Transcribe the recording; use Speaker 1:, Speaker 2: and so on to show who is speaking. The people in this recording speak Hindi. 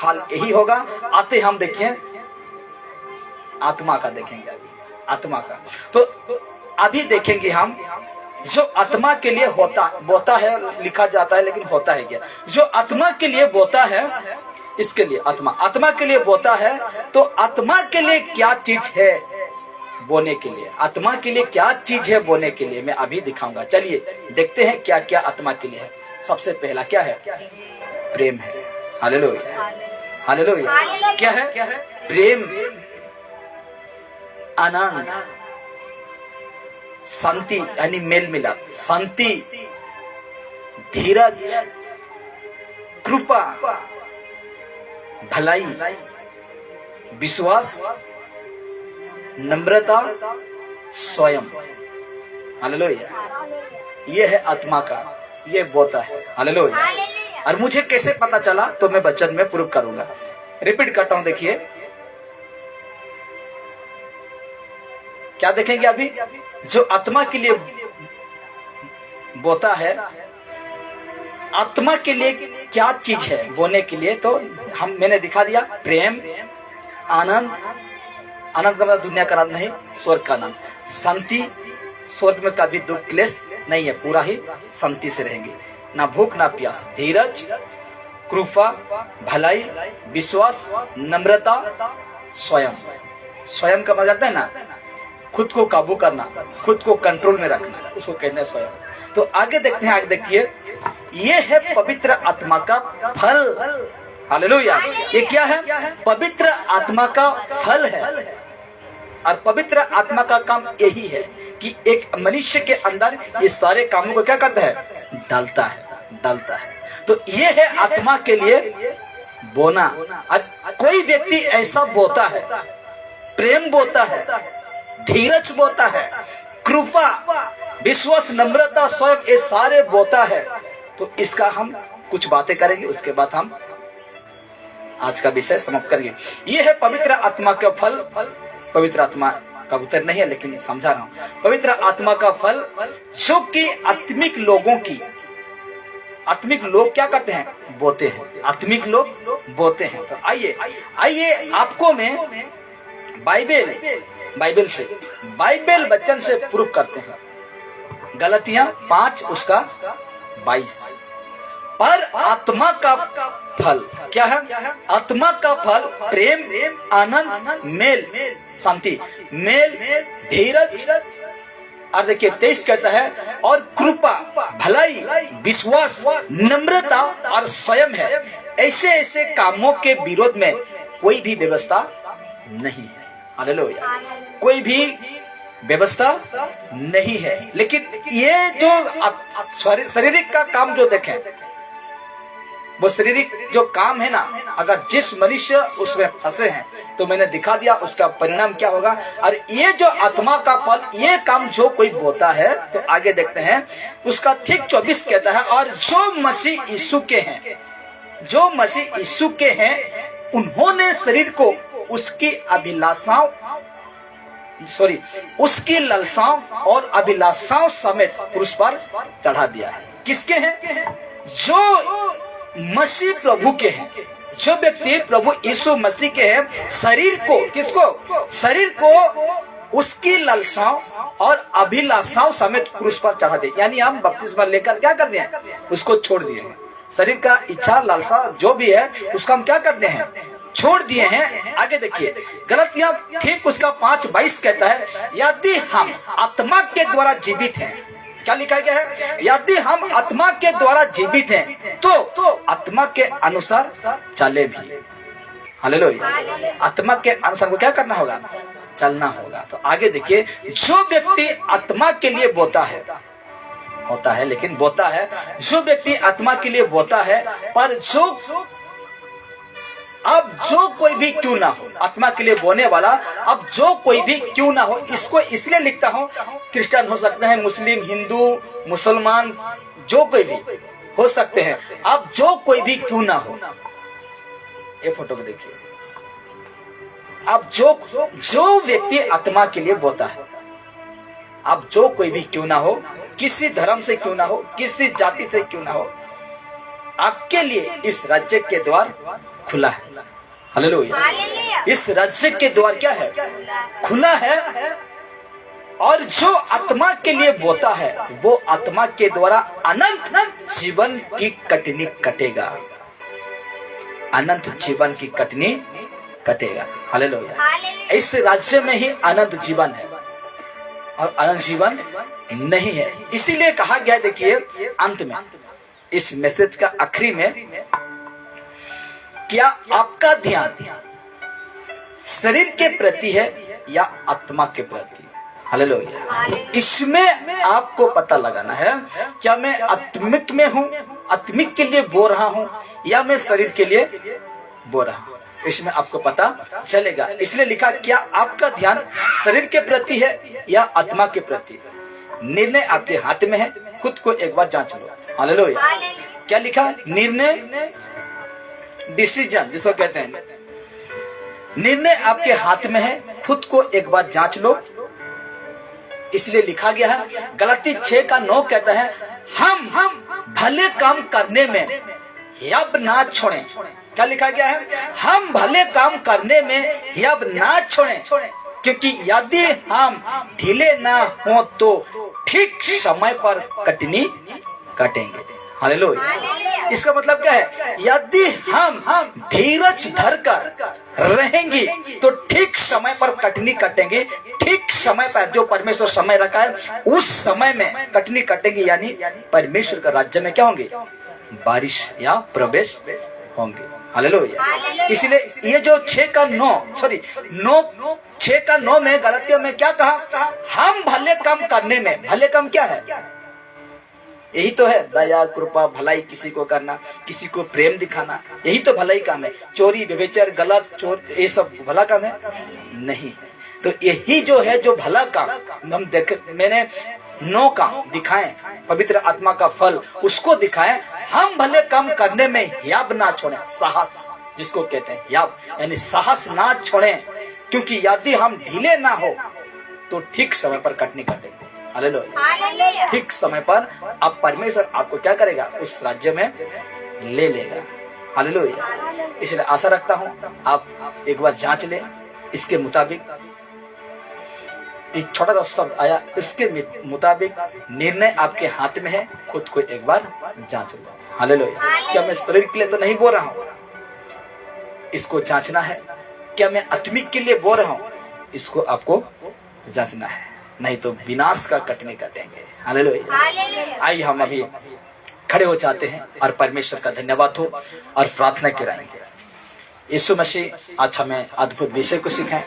Speaker 1: हाल यही होगा। आते हम देखिए आत्मा का, देखेंगे अभी आत्मा का। तो अभी देखेंगे हम जो आत्मा के लिए बोता है, लिखा जाता है लेकिन होता है क्या। जो आत्मा के लिए बोता है, इसके लिए आत्मा के लिए बोता है, तो आत्मा के लिए क्या चीज है बोने के लिए, आत्मा के लिए क्या चीज है बोने के लिए, मैं अभी दिखाऊंगा। चलिए देखते हैं क्या क्या आत्मा के लिए है। सबसे पहला क्या है? प्रेम है। Hallelujah, hallelujah. क्या है? प्रेम, आनंद, शांति यानी मेल मिलाप, शांति, धीरज, कृपा, भलाई, विश्वास, नम्रता, स्वयं। हालेलुया। ये है आत्मा का, ये बोता है। हालेलुया। और मुझे कैसे पता चला तो मैं वचन में प्रूव करूंगा। रिपीट करता हूं, देखिए क्या देखेंगे अभी। जो आत्मा के लिए बोता है, आत्मा के लिए क्या चीज है बोने के लिए, तो मैंने दिखा दिया। प्रेम, आनंद, आनंद का मतलब दुनिया का आनंद नहीं, स्वर्ग का आनंद, शांति, स्वर्ग में कभी दुख क्लेश नहीं है, पूरा ही शांति से रहेंगे, ना भूख ना प्यास, धीरज, कृपा, भलाई, विश्वास, नम्रता, स्वयं। स्वयं का मतलब है ना, खुद को काबू करना, खुद को कंट्रोल में रखना, उसको कहते हैं स्वयं। तो आगे देखते हैं, आगे देखिए, ये है पवित्र आत्मा का फल। हालेलुया। ये क्या है? पवित्र आत्मा का फल है। और पवित्र आत्मा का काम यही है कि एक मनुष्य के अंदर ये सारे कामों को क्या करता है? डालता है। तो ये है आत्मा के लिए बोना। कोई व्यक्ति ऐसा बोता है, प्रेम बोता है, धीरज बोता है, कृपा, विश्वास, नम्रता, स्वयं, ये सारे बोता है। तो इसका हम कुछ बातें करेंगे, उसके बाद हम आज का विषय समाप्त करेंगे। ये है पवित्र आत्मा का फल। पवित्र आत्मा का उत्तर नहीं है लेकिन समझा रहा हूं। पवित्र आत्मा का फल जो कि आत्मिक लोगों की, आत्मिक लोग क्या करते हैं? बोते हैं। आत्मिक लोग बोते हैं। तो आइए आपको मैं बाइबल वचन से प्रूव करते हैं। गलतियां 5 उसका 22। पर आत्मा का फल क्या है? आत्मा का फल प्रेम, आनंद, मेल, शांति, मेल, धीरज, और देखिए 23 कहता है, और कृपा, भलाई, विश्वास, नम्रता और स्वयं है। ऐसे कामों के विरोध में कोई भी व्यवस्था नहीं है। हालेलुया। कोई भी व्यवस्था नहीं है। लेकिन ये जो शारीरिक का काम जो देखें, वो शारीरिक जो काम है ना, अगर जिस मनुष्य उसमें फंसे हैं तो मैंने दिखा दिया उसका परिणाम क्या होगा। और ये जो आत्मा का फल, ये काम जो कोई बोता है, तो आगे देखते हैं उसका ठीक 24 कहता है, और जो मसीह यीशु के हैं उन्होंने शरीर को उसकी लालसाओं और अभिलाषाओं समेत क्रूस पर चढ़ा दिया है। किसके हैं? जो मसीह प्रभु के हैं। जो व्यक्ति प्रभु यीशु मसीह के हैं, शरीर को, किसको? शरीर को उसकी लालसाओं और अभिलाषाओं समेत क्रूस पर चढ़ा दिया। यानी हम बपतिस्मा लेकर क्या कर दिए? उसको छोड़ दिए हैं। शरीर का इच्छा, लालसा जो भी है उसका हम क्या करते हैं? छोड़ दिए हैं। आगे देखिए गलतियां ठीक उसका 5:22 कहता है, यदि हम आत्मा के द्वारा जीवित हैं, क्या लिखा गया है? यदि हम आत्मा के द्वारा जीवित हैं तो आत्मा के अनुसार चले भी। हालेलुया। आत्मा के अनुसार को क्या करना होगा? चलना होगा। तो आगे देखिए, जो व्यक्ति आत्मा के लिए बोता है, होता है लेकिन बोता है, जो व्यक्ति आत्मा के लिए बोता है, पर जो कोई भी क्यों ना हो, आत्मा के लिए बोने वाला, अब जो कोई भी क्यों ना हो, इसको इसलिए लिखता हूं, क्रिश्चियन हो सकते हैं, मुस्लिम, हिंदू, मुसलमान, जो कोई भी हो सकते हैं। अब जो कोई भी क्यों ना हो, ये फोटो को देखिए। अब जो व्यक्ति आत्मा के लिए बोता है, अब जो कोई भी क्यों ना हो, किसी धर्म से क्यों ना हो, किसी जाति से क्यों ना हो, आपके लिए इस राज्य के द्वार खुला है। हालेलुया। इस राज्य के द्वार क्या है? खुला है। और जो आत्मा के लिए बोता है वो आत्मा के द्वारा अनंत जीवन की कटनी कटेगा। अनंत जीवन की कटनी कटेगा। हालेलुया। इस राज्य में ही अनंत जीवन है और अनंत जीवन नहीं है। इसीलिए कहा गया, देखिए अंत में इस मैसेज का आखिरी में, क्या आपका ध्यान शरीर के प्रति है या आत्मा के प्रति? हालेलुया। तो इसमें आपको पता लगाना है, क्या मैं आत्मिक में हूं, आत्मिक के लिए बो रहा हूं, या मैं शरीर के लिए बो रहा हूं? इसमें आपको पता चलेगा। इसलिए लिखा, क्या आपका ध्यान शरीर के प्रति है या आत्मा के प्रति? निर्णय आपके हाथ में है, खुद को एक बार जांच लो। हालेलुया। क्या लिखा? निर्णय, डिसीजन जिसको कहते हैं, निर्णय आपके हाथ में है, खुद को एक बार जांच लो। इसलिए लिखा गया है, गलाती 6:9 कहता है, हम भले काम करने में यब ना छोड़ें। क्या लिखा गया है? हम भले काम करने में यब ना छोड़ें, क्योंकि यदि हम ढीले ना हो तो ठीक समय पर कटनी कटेंगे। हालेलुया। इसका मतलब क्या है? यदि हम धीरज धरकर रहेंगे तो ठीक समय पर कटनी कटेंगे। ठीक समय पर जो परमेश्वर समय रखा है उस समय में कटनी कटेंगे, यानी परमेश्वर का राज्य में क्या होंगे? बारिश या प्रवेश होंगे। हालेलुया। इसलिए ये जो 6:9 में गलतियों में क्या कहा? हम भले काम करने में, भले काम क्या है? यही तो है, दया कृपा भलाई, किसी को करना, किसी को प्रेम दिखाना, यही तो भलाई काम है। चोरी व्यभिचार गलत चोर ये सब भला काम है? नहीं। तो यही जो है जो भला काम हम देख, मैंने 9 काम दिखाए, पवित्र आत्मा का फल उसको दिखाए। हम भले काम करने में याब ना छोड़े, साहस जिसको कहते हैं याब, यानी साहस ना छोड़े, क्योंकि यदि हम ढीले ना हो तो ठीक समय पर कटनी कटेंगे। हालेलुया। ठीक समय पर आप परमेश्वर आपको क्या करेगा? उस राज्य में ले लेगा। हालेलुया। इसलिए आशा रखता हूं आप एक बार जांच ले। इसके मुताबिक एक छोटा सा शब्द आया, इसके मुताबिक निर्णय आपके हाथ में है, खुद को एक बार जांच लो। हालेलुया। क्या मैं शरीर के लिए तो नहीं बोल रहा हूं? इसको जांचना है। क्या मैं आत्मिक के लिए बोल रहा हूं? इसको आपको जांचना है, नहीं तो विनाश का कटने कटेंगे। हालेलुया। आइए हम अभी खड़े हो जाते हैं और परमेश्वर का धन्यवाद हो और प्रार्थना कराएंगे। यीशु मसीह आज हमें अद्भुत विषय को सिखाएं।